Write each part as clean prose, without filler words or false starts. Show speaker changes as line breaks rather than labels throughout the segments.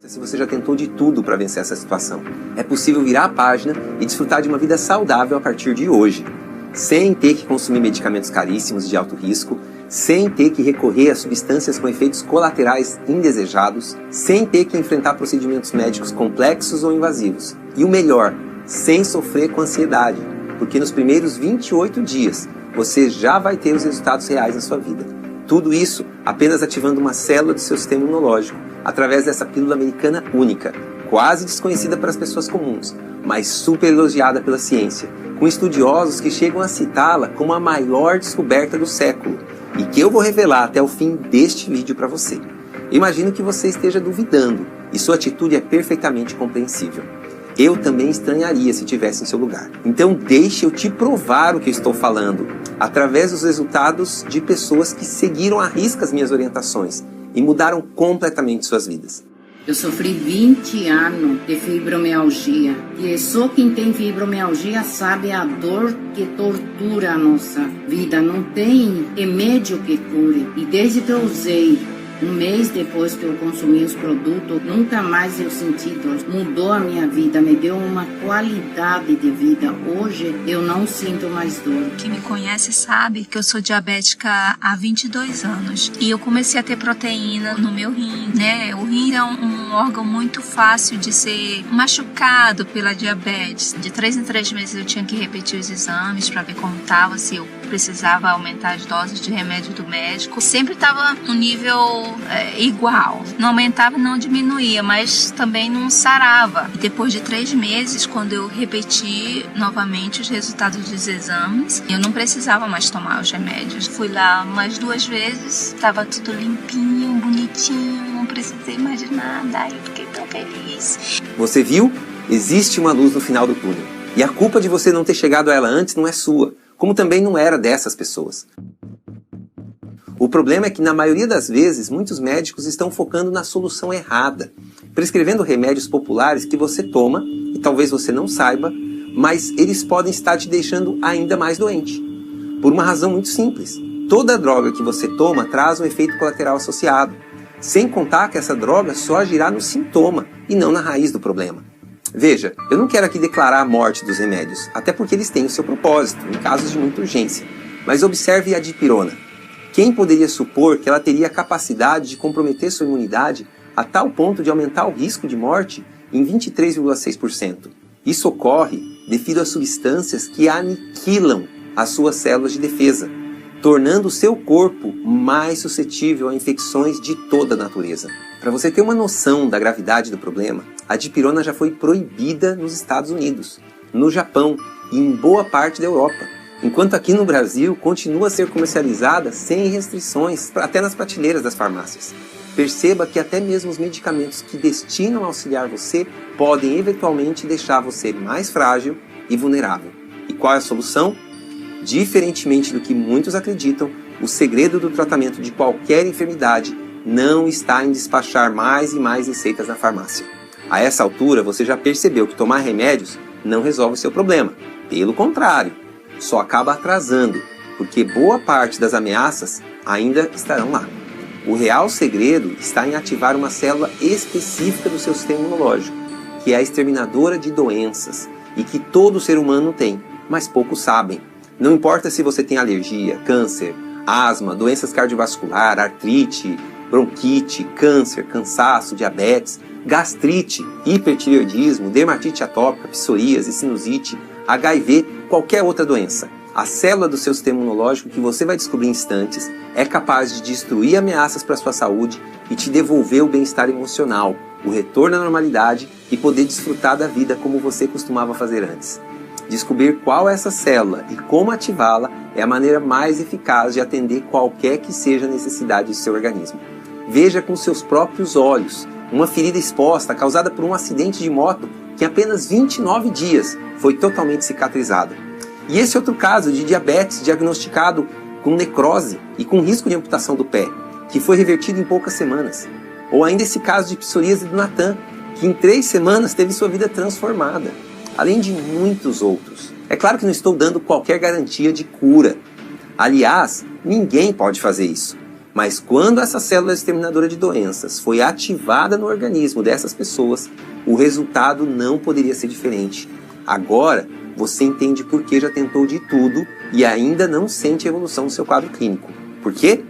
Se você já tentou de tudo para vencer essa situação, é possível virar a página e desfrutar de uma vida saudável a partir de hoje, sem ter que consumir medicamentos caríssimos de alto risco, sem ter que recorrer a substâncias com efeitos colaterais indesejados, sem ter que enfrentar procedimentos médicos complexos ou invasivos. E o melhor, sem sofrer com ansiedade, porque nos primeiros 28 dias você já vai ter os resultados reais na sua vida. Tudo isso apenas ativando uma célula do seu sistema imunológico, através dessa pílula americana única, quase desconhecida para as pessoas comuns, mas super elogiada pela ciência, com estudiosos que chegam a citá-la como a maior descoberta do século, e que eu vou revelar até o fim deste vídeo para você. Imagino que você esteja duvidando, e sua atitude é perfeitamente compreensível. Eu também estranharia se estivesse em seu lugar. Então deixe eu te provar o que eu estou falando, através dos resultados de pessoas que seguiram à risca as minhas orientações e mudaram completamente suas vidas.
Eu sofri 20 anos de fibromialgia, e só quem tem fibromialgia sabe a dor que tortura a nossa vida. Não tem remédio que cure. E desde que eu usei, um mês depois que eu consumi os produtos, nunca mais eu senti dor. Mudou a minha vida, me deu uma qualidade de vida. Hoje eu não sinto mais dor.
Quem me conhece sabe que eu sou diabética há 22 anos. E eu comecei a ter proteína no meu rim, né? O rim é um órgão muito fácil de ser machucado pela diabetes. De 3 em 3 meses eu tinha que repetir os exames para ver como estava, se eu precisava aumentar as doses de remédio do médico. Sempre estava no nível igual. Não aumentava, não diminuía, mas também não sarava. E depois de 3 meses, quando eu repeti novamente os resultados dos exames, eu não precisava mais tomar os remédios. Fui lá mais 2 vezes, estava tudo limpinho, bonitinho, não precisei mais de nada. Ai, eu fiquei tão feliz.
Você viu? Existe uma luz no final do túnel. E a culpa de você não ter chegado a ela antes não é sua, como também não era dessas pessoas. O problema é que, na maioria das vezes, muitos médicos estão focando na solução errada, prescrevendo remédios populares que você toma, e talvez você não saiba, mas eles podem estar te deixando ainda mais doente. Por uma razão muito simples. Toda droga que você toma traz um efeito colateral associado, sem contar que essa droga só agirá no sintoma e não na raiz do problema. Veja, eu não quero aqui declarar a morte dos remédios, até porque eles têm o seu propósito, em casos de muita urgência. Mas observe a dipirona. Quem poderia supor que ela teria a capacidade de comprometer sua imunidade a tal ponto de aumentar o risco de morte em 23,6%? Isso ocorre devido a substâncias que aniquilam as suas células de defesa, tornando o seu corpo mais suscetível a infecções de toda a natureza. Para você ter uma noção da gravidade do problema, a dipirona já foi proibida nos Estados Unidos, no Japão e em boa parte da Europa, enquanto aqui no Brasil continua a ser comercializada sem restrições, até nas prateleiras das farmácias. Perceba que até mesmo os medicamentos que destinam a auxiliar você podem eventualmente deixar você mais frágil e vulnerável. E qual é a solução? Diferentemente do que muitos acreditam, o segredo do tratamento de qualquer enfermidade não está em despachar mais e mais receitas na farmácia. A essa altura, você já percebeu que tomar remédios não resolve o seu problema. Pelo contrário, só acaba atrasando, porque boa parte das ameaças ainda estarão lá. O real segredo está em ativar uma célula específica do seu sistema imunológico, que é a exterminadora de doenças, e que todo ser humano tem, mas poucos sabem. Não importa se você tem alergia, câncer, asma, doenças cardiovasculares, artrite, bronquite, câncer, cansaço, diabetes, gastrite, hipertireoidismo, dermatite atópica, psoríase, sinusite, HIV, qualquer outra doença. A célula do seu sistema imunológico, que você vai descobrir em instantes, é capaz de destruir ameaças para a sua saúde e te devolver o bem-estar emocional, o retorno à normalidade e poder desfrutar da vida como você costumava fazer antes. Descobrir qual é essa célula e como ativá-la é a maneira mais eficaz de atender qualquer que seja a necessidade do seu organismo. Veja com seus próprios olhos uma ferida exposta causada por um acidente de moto que em apenas 29 dias foi totalmente cicatrizada. E esse outro caso de diabetes diagnosticado com necrose e com risco de amputação do pé, que foi revertido em poucas semanas. Ou ainda esse caso de psoríase do Natan, que em 3 semanas teve sua vida transformada. Além de muitos outros. É claro que não estou dando qualquer garantia de cura. Aliás, ninguém pode fazer isso. Mas quando essa célula exterminadora de doenças foi ativada no organismo dessas pessoas, o resultado não poderia ser diferente. Agora, você entende por que já tentou de tudo e ainda não sente evolução no seu quadro clínico. Por quê?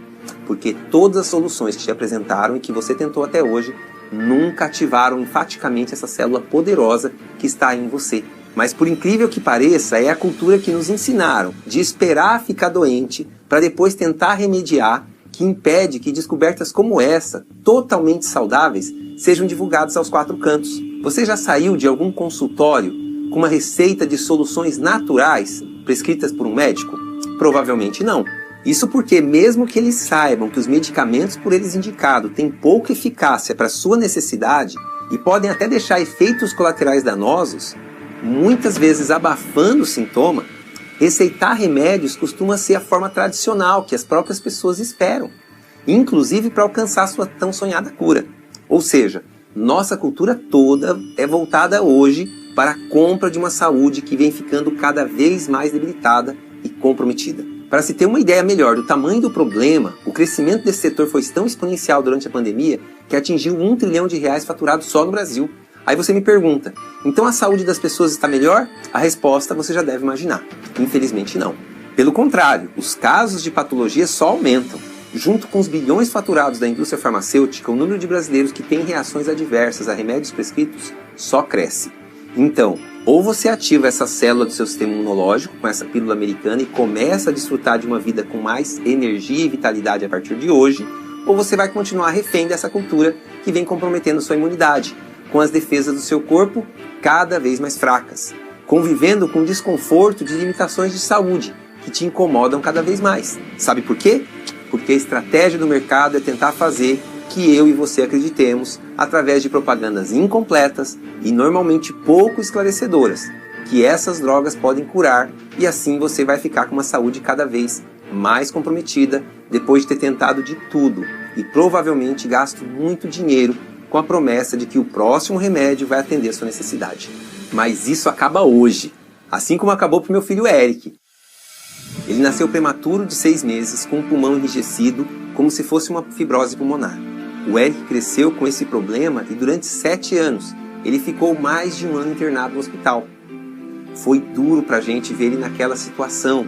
Porque todas as soluções que te apresentaram e que você tentou até hoje nunca ativaram enfaticamente essa célula poderosa que está em você. Mas por incrível que pareça, é a cultura que nos ensinaram de esperar ficar doente para depois tentar remediar, que impede que descobertas como essa, totalmente saudáveis, sejam divulgadas aos 4 cantos. Você já saiu de algum consultório com uma receita de soluções naturais prescritas por um médico? Provavelmente não. Isso porque mesmo que eles saibam que os medicamentos por eles indicados têm pouca eficácia para sua necessidade e podem até deixar efeitos colaterais danosos, muitas vezes abafando o sintoma, receitar remédios costuma ser a forma tradicional que as próprias pessoas esperam, inclusive para alcançar sua tão sonhada cura. Ou seja, nossa cultura toda é voltada hoje para a compra de uma saúde que vem ficando cada vez mais debilitada e comprometida. Para se ter uma ideia melhor do tamanho do problema, o crescimento desse setor foi tão exponencial durante a pandemia que atingiu R$1 trilhão faturado só no Brasil. Aí você me pergunta, então a saúde das pessoas está melhor? A resposta você já deve imaginar. Infelizmente não. Pelo contrário, os casos de patologia só aumentam. Junto com os bilhões faturados da indústria farmacêutica, o número de brasileiros que têm reações adversas a remédios prescritos só cresce. Então, ou você ativa essa célula do seu sistema imunológico com essa pílula americana e começa a desfrutar de uma vida com mais energia e vitalidade a partir de hoje, ou você vai continuar refém dessa cultura que vem comprometendo sua imunidade, com as defesas do seu corpo cada vez mais fracas, convivendo com o desconforto de limitações de saúde que te incomodam cada vez mais. Sabe por quê? Porque a estratégia do mercado é tentar fazer que eu e você acreditemos, através de propagandas incompletas e normalmente pouco esclarecedoras, que essas drogas podem curar e assim você vai ficar com uma saúde cada vez mais comprometida depois de ter tentado de tudo e provavelmente gasto muito dinheiro com a promessa de que o próximo remédio vai atender a sua necessidade. Mas isso acaba hoje, assim como acabou para o meu filho Eric. Ele nasceu prematuro de 6 meses, com o pulmão enrijecido, como se fosse uma fibrose pulmonar. O Eric cresceu com esse problema e durante 7 anos ele ficou mais de 1 ano internado no hospital. Foi duro pra gente ver ele naquela situação,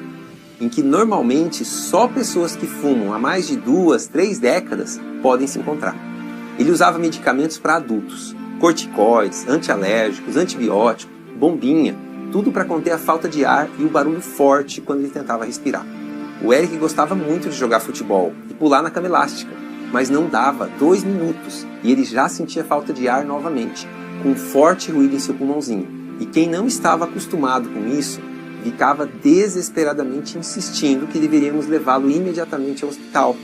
em que normalmente só pessoas que fumam há mais de 2, 3 décadas podem se encontrar. Ele usava medicamentos para adultos, corticoides, antialérgicos, antibióticos, bombinha, tudo para conter a falta de ar e o barulho forte quando ele tentava respirar. O Eric gostava muito de jogar futebol e pular na cama elástica, mas não dava 2 minutos e ele já sentia falta de ar novamente, com um forte ruído em seu pulmãozinho. E quem não estava acostumado com isso, ficava desesperadamente insistindo que deveríamos levá-lo imediatamente ao hospital.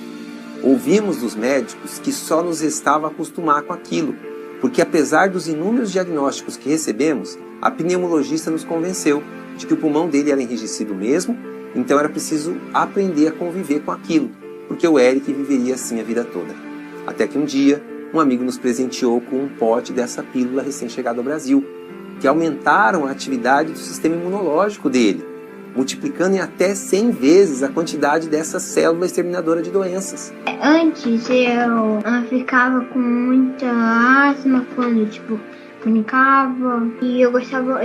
Ouvimos dos médicos que só nos restava acostumar com aquilo, porque apesar dos inúmeros diagnósticos que recebemos, a pneumologista nos convenceu de que o pulmão dele era enrijecido mesmo, então era preciso aprender a conviver com aquilo, porque o Eric viveria assim a vida toda. Até que um dia, um amigo nos presenteou com um pote dessa pílula recém-chegada ao Brasil, que aumentaram a atividade do sistema imunológico dele, multiplicando em até 100 vezes a quantidade dessa célula exterminadora de doenças.
Antes eu ficava com muita asma quando, brincava, e eu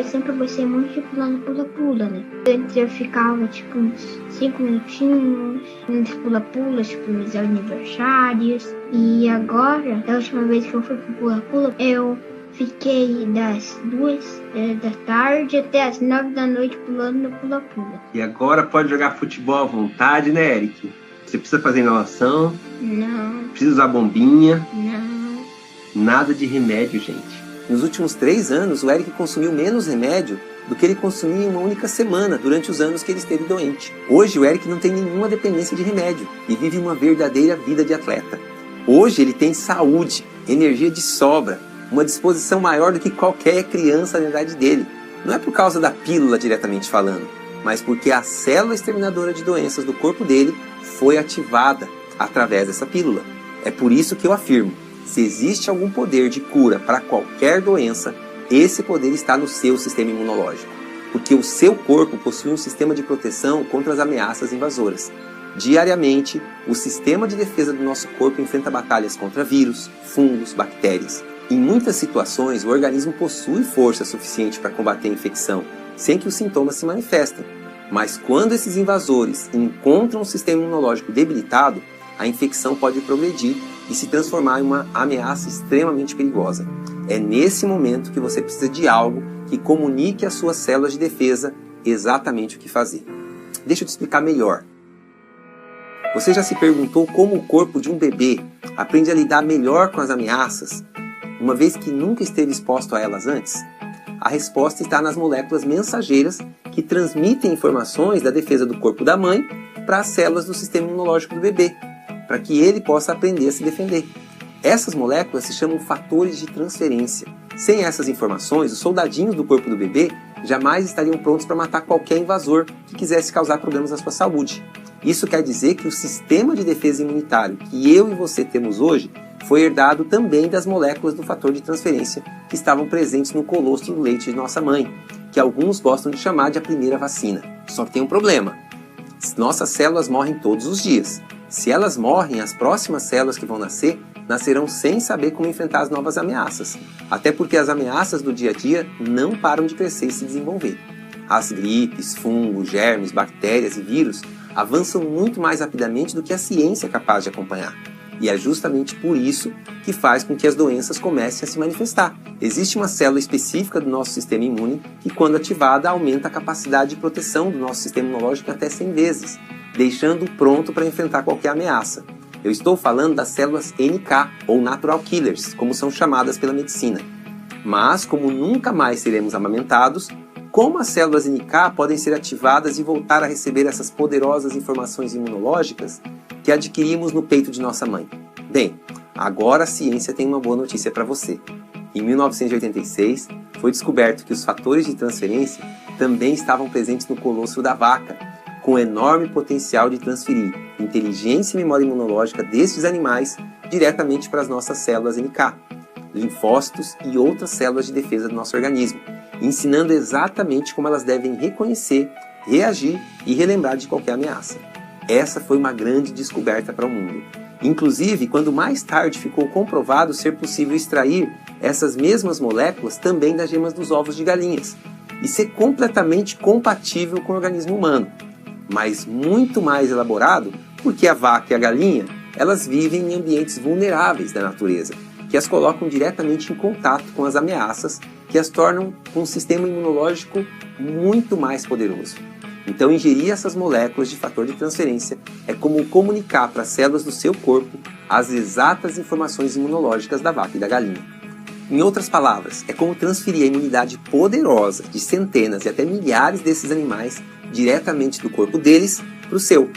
sempre gostei muito de pular no pula-pula, né? Antes eu ficava, uns 5 minutinhos, nos pula-pulas, nos aniversários, e agora, a última vez que eu fui pro pula-pula, eu fiquei das 2 da tarde até as 9 da noite pulando no pula-pula.
E agora pode jogar futebol à vontade, né, Eric? Você precisa fazer inalação?
Não.
Precisa usar bombinha?
Não.
Nada de remédio, gente. Nos últimos 3 anos, o Eric consumiu menos remédio do que ele consumia em uma única semana durante os anos que ele esteve doente. Hoje, o Eric não tem nenhuma dependência de remédio e vive uma verdadeira vida de atleta. Hoje, ele tem saúde, energia de sobra, uma disposição maior do que qualquer criança da idade dele. Não é por causa da pílula diretamente falando, mas porque a célula exterminadora de doenças do corpo dele foi ativada através dessa pílula. É por isso que eu afirmo, se existe algum poder de cura para qualquer doença, esse poder está no seu sistema imunológico, porque o seu corpo possui um sistema de proteção contra as ameaças invasoras. Diariamente, o sistema de defesa do nosso corpo enfrenta batalhas contra vírus, fungos, bactérias. Em muitas situações, o organismo possui força suficiente para combater a infecção, sem que os sintomas se manifestem. Mas quando esses invasores encontram um sistema imunológico debilitado, a infecção pode progredir e se transformar em uma ameaça extremamente perigosa. É nesse momento que você precisa de algo que comunique às suas células de defesa exatamente o que fazer. Deixa eu te explicar melhor. Você já se perguntou como o corpo de um bebê aprende a lidar melhor com as ameaças, uma vez que nunca esteve exposto a elas antes? A resposta está nas moléculas mensageiras que transmitem informações da defesa do corpo da mãe para as células do sistema imunológico do bebê, para que ele possa aprender a se defender. Essas moléculas se chamam fatores de transferência. Sem essas informações, os soldadinhos do corpo do bebê jamais estariam prontos para matar qualquer invasor que quisesse causar problemas à sua saúde. Isso quer dizer que o sistema de defesa imunitário que eu e você temos hoje foi herdado também das moléculas do fator de transferência que estavam presentes no colostro do leite de nossa mãe, que alguns gostam de chamar de a primeira vacina. Só que tem um problema. Nossas células morrem todos os dias. Se elas morrem, as próximas células que vão nascer, nascerão sem saber como enfrentar as novas ameaças. Até porque as ameaças do dia a dia não param de crescer e se desenvolver. As gripes, fungos, germes, bactérias e vírus avançam muito mais rapidamente do que a ciência é capaz de acompanhar. E é justamente por isso que faz com que as doenças comecem a se manifestar. Existe uma célula específica do nosso sistema imune que, quando ativada, aumenta a capacidade de proteção do nosso sistema imunológico até 100 vezes, deixando-o pronto para enfrentar qualquer ameaça. Eu estou falando das células NK, ou Natural Killers, como são chamadas pela medicina. Mas, como nunca mais seremos amamentados, como as células NK podem ser ativadas e voltar a receber essas poderosas informações imunológicas que adquirimos no peito de nossa mãe? Bem, agora a ciência tem uma boa notícia para você. Em 1986, foi descoberto que os fatores de transferência também estavam presentes no colostro da vaca, com enorme potencial de transferir inteligência e memória imunológica destes animais diretamente para as nossas células NK, linfócitos e outras células de defesa do nosso organismo, ensinando exatamente como elas devem reconhecer, reagir e relembrar de qualquer ameaça. Essa foi uma grande descoberta para o mundo. Inclusive, quando mais tarde ficou comprovado ser possível extrair essas mesmas moléculas também das gemas dos ovos de galinhas e ser completamente compatível com o organismo humano, mas muito mais elaborado porque a vaca e a galinha elas vivem em ambientes vulneráveis da natureza, que as colocam diretamente em contato com as ameaças, que as tornam com um sistema imunológico muito mais poderoso. Então, ingerir essas moléculas de fator de transferência é como comunicar para as células do seu corpo as exatas informações imunológicas da vaca e da galinha. Em outras palavras, é como transferir a imunidade poderosa de centenas e até milhares desses animais diretamente do corpo deles para o seu.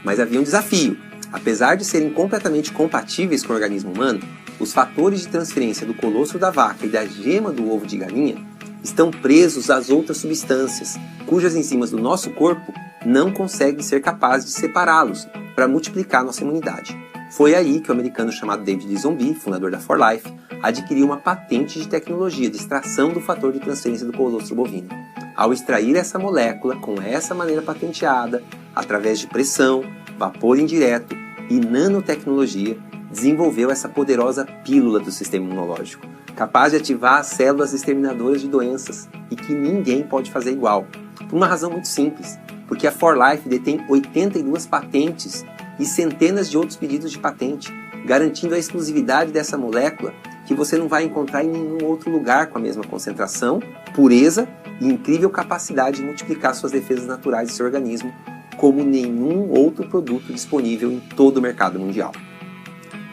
Mas havia um desafio. Apesar de serem completamente compatíveis com o organismo humano, os fatores de transferência do colostro da vaca e da gema do ovo de galinha estão presos às outras substâncias, cujas enzimas do nosso corpo não conseguem ser capazes de separá-los para multiplicar nossa imunidade. Foi aí que o americano chamado David Zombie, fundador da 4Life, adquiriu uma patente de tecnologia de extração do fator de transferência do colostro bovino. Ao extrair essa molécula com essa maneira patenteada, através de pressão, vapor indireto e nanotecnologia, desenvolveu essa poderosa pílula do sistema imunológico, capaz de ativar as células exterminadoras de doenças e que ninguém pode fazer igual. Por uma razão muito simples, porque a 4Life detém 82 patentes e centenas de outros pedidos de patente, garantindo a exclusividade dessa molécula que você não vai encontrar em nenhum outro lugar com a mesma concentração, pureza e incrível capacidade de multiplicar suas defesas naturais de seu organismo, como nenhum outro produto disponível em todo o mercado mundial.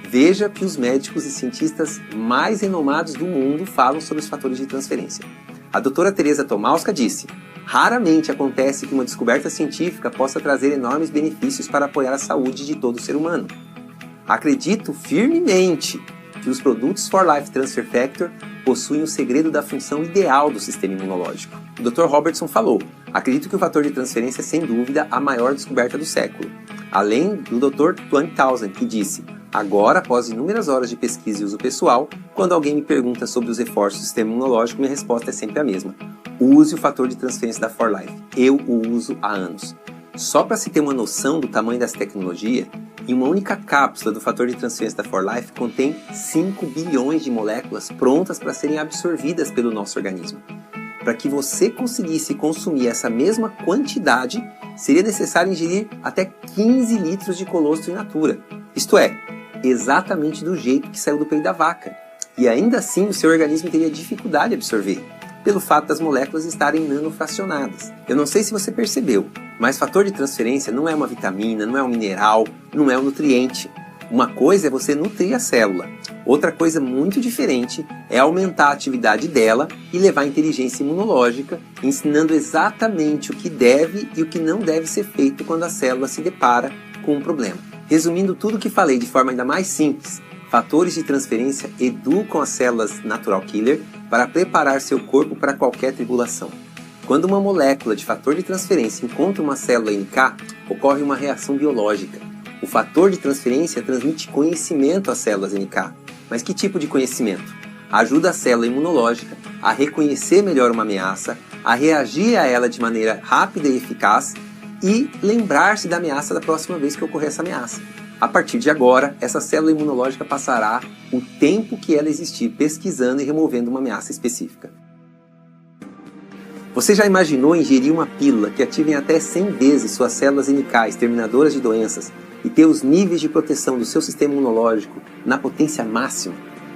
Veja que os médicos e cientistas mais renomados do mundo falam sobre os fatores de transferência. A doutora Teresa Tomałska disse: raramente acontece que uma descoberta científica possa trazer enormes benefícios para apoiar a saúde de todo ser humano. Acredito firmemente que os produtos 4Life Transfer Factor possuem o segredo da função ideal do sistema imunológico. O Dr. Robertson falou: acredito que o fator de transferência é sem dúvida a maior descoberta do século. Além do Dr. 20,000, que disse: agora, após inúmeras horas de pesquisa e uso pessoal, quando alguém me pergunta sobre os reforços do sistema imunológico, minha resposta é sempre a mesma: use o fator de transferência da 4Life. Eu o uso há anos. Só para se ter uma noção do tamanho dessa tecnologia, em uma única cápsula do fator de transferência da 4Life contém 5 bilhões de moléculas prontas para serem absorvidas pelo nosso organismo. Para que você conseguisse consumir essa mesma quantidade, seria necessário ingerir até 15 litros de colostro in natura. Isto é, exatamente do jeito que saiu do peito da vaca. E ainda assim o seu organismo teria dificuldade de absorver, pelo fato das moléculas estarem nanofracionadas. Eu não sei se você percebeu, mas fator de transferência não é uma vitamina, não é um mineral, não é um nutriente. Uma coisa é você nutrir a célula, outra coisa muito diferente é aumentar a atividade dela e levar a inteligência imunológica, ensinando exatamente o que deve e o que não deve ser feito quando a célula se depara com um problema. Resumindo tudo o que falei de forma ainda mais simples, fatores de transferência educam as células natural killer para preparar seu corpo para qualquer tribulação. Quando uma molécula de fator de transferência encontra uma célula NK, ocorre uma reação biológica. O fator de transferência transmite conhecimento às células NK. Mas que tipo de conhecimento? Ajuda a célula imunológica a reconhecer melhor uma ameaça, a reagir a ela de maneira rápida e eficaz e lembrar-se da ameaça da próxima vez que ocorrer essa ameaça. A partir de agora, essa célula imunológica passará o tempo que ela existir pesquisando e removendo uma ameaça específica. Você já imaginou ingerir uma pílula que ative em até 100 vezes suas células NK exterminadoras de doenças e ter os níveis de proteção do seu sistema imunológico na potência máxima?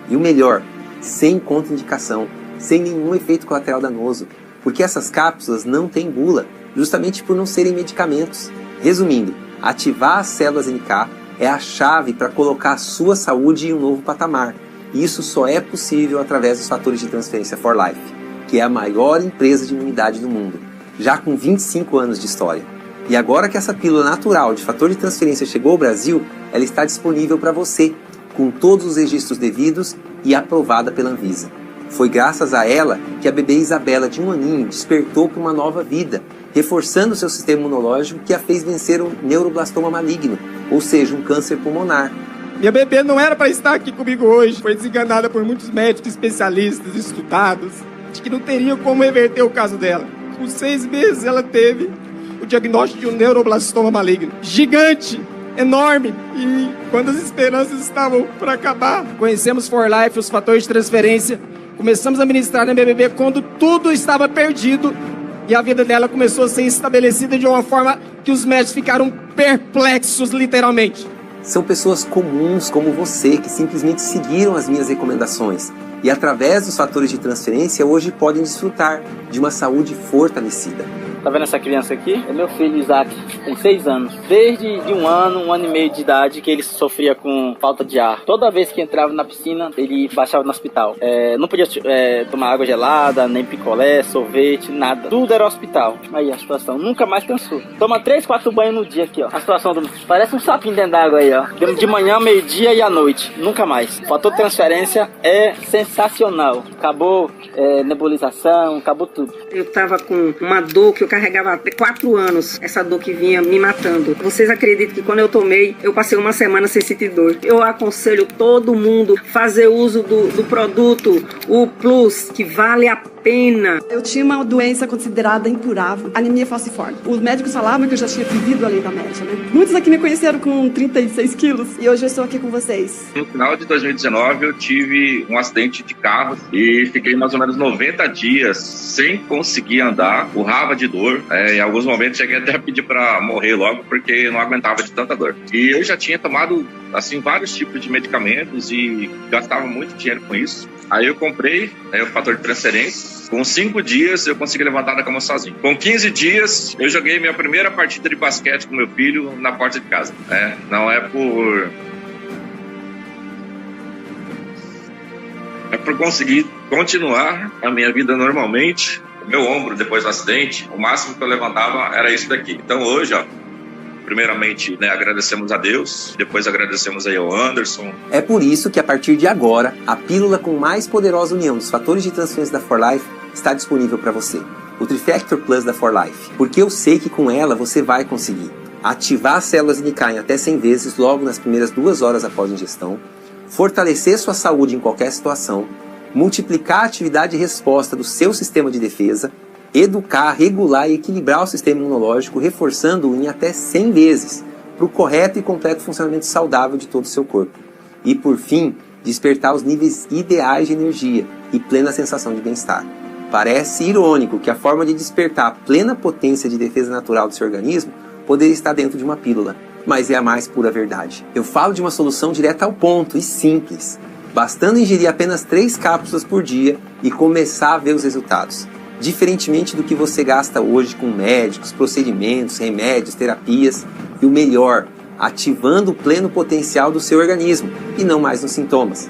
E o melhor, sem contraindicação, sem nenhum efeito colateral danoso, porque essas cápsulas não têm bula, justamente por não serem medicamentos. Resumindo, ativar as células NK é a chave para colocar a sua saúde em um novo patamar. E isso só é possível através dos fatores de transferência 4Life, que é a maior empresa de imunidade do mundo, já com 25 anos de história. E agora que essa pílula natural de fator de transferência chegou ao Brasil, ela está disponível para você, com todos os registros devidos e aprovada pela Anvisa. Foi graças a ela que a bebê Isabela, de 1 aninho, despertou para uma nova vida, reforçando seu sistema imunológico que a fez vencer um neuroblastoma maligno, ou seja, um câncer pulmonar.
Minha bebê não era para estar aqui comigo hoje. Foi desenganada por muitos médicos especialistas, estudados, de que não teriam como reverter o caso dela. Com 6 meses ela teve o diagnóstico de um neuroblastoma maligno. Gigante, enorme. E quando as esperanças estavam para acabar, conhecemos 4Life, os fatores de transferência. Começamos a ministrar na minha bebê quando tudo estava perdido. E a vida dela começou a ser estabelecida de uma forma que os médicos ficaram perplexos, literalmente.
São pessoas comuns como você que simplesmente seguiram as minhas recomendações e através dos fatores de transferência hoje podem desfrutar de uma saúde fortalecida.
Tá vendo essa criança aqui? É meu filho Isaac, tem 6 anos. Desde um ano e meio de idade que ele sofria com falta de ar. Toda vez que entrava na piscina, ele baixava no hospital. Não podia tomar água gelada, nem picolé, sorvete, nada. Tudo era hospital. Aí a situação nunca mais cansou. Toma 3, 4 banhos no dia aqui, ó. A situação parece um sapinho dentro d'água aí, ó. De manhã, meio-dia e à noite. Nunca mais. O fator de transferência é sensacional. Acabou nebulização, acabou tudo.
Eu tava com uma dor que eu carregava há 4 anos, essa dor que vinha me matando. Vocês acreditam que quando eu tomei, eu passei uma semana sem sentir dor. Eu aconselho todo mundo fazer uso do produto, o Plus, que vale a pena.
Eu tinha uma doença considerada incurável, anemia falciforme. Os médicos falavam que eu já tinha vivido além da média, né? Muitos aqui me conheceram com 36 quilos e hoje eu estou aqui com vocês.
No final de 2019, eu tive um acidente de carro e fiquei mais ou menos 90 dias sem conseguir andar, urrava de dor. Em alguns momentos cheguei até a pedir para morrer logo porque não aguentava de tanta dor. E eu já tinha tomado assim vários tipos de medicamentos e gastava muito dinheiro com isso. Aí eu comprei o fator de transferência. Com 5 dias eu consegui levantar da cama sozinho. Com 15 dias eu joguei minha primeira partida de basquete com meu filho na porta de casa. Não é por conseguir continuar a minha vida normalmente. O meu ombro depois do acidente, o máximo que eu levantava era isso daqui. Então hoje, primeiramente, agradecemos a Deus, depois agradecemos aí ao Anderson.
É por isso que a partir de agora, a pílula com mais poderosa união dos fatores de transferência da 4Life está disponível para você. O Trifactor Plus da 4Life. Porque eu sei que com ela você vai conseguir ativar as células NK em até 100 vezes logo nas primeiras 2 horas após a ingestão, fortalecer sua saúde em qualquer situação, multiplicar a atividade e resposta do seu sistema de defesa, educar, regular e equilibrar o sistema imunológico, reforçando-o em até 100 vezes, para o correto e completo funcionamento saudável de todo o seu corpo. E, por fim, despertar os níveis ideais de energia e plena sensação de bem-estar. Parece irônico que a forma de despertar a plena potência de defesa natural do seu organismo poderia estar dentro de uma pílula, mas é a mais pura verdade. Eu falo de uma solução direta ao ponto e simples, bastando ingerir apenas 3 cápsulas por dia e começar a ver os resultados. Diferentemente do que você gasta hoje com médicos, procedimentos, remédios, terapias, e o melhor, ativando o pleno potencial do seu organismo e não mais nos sintomas.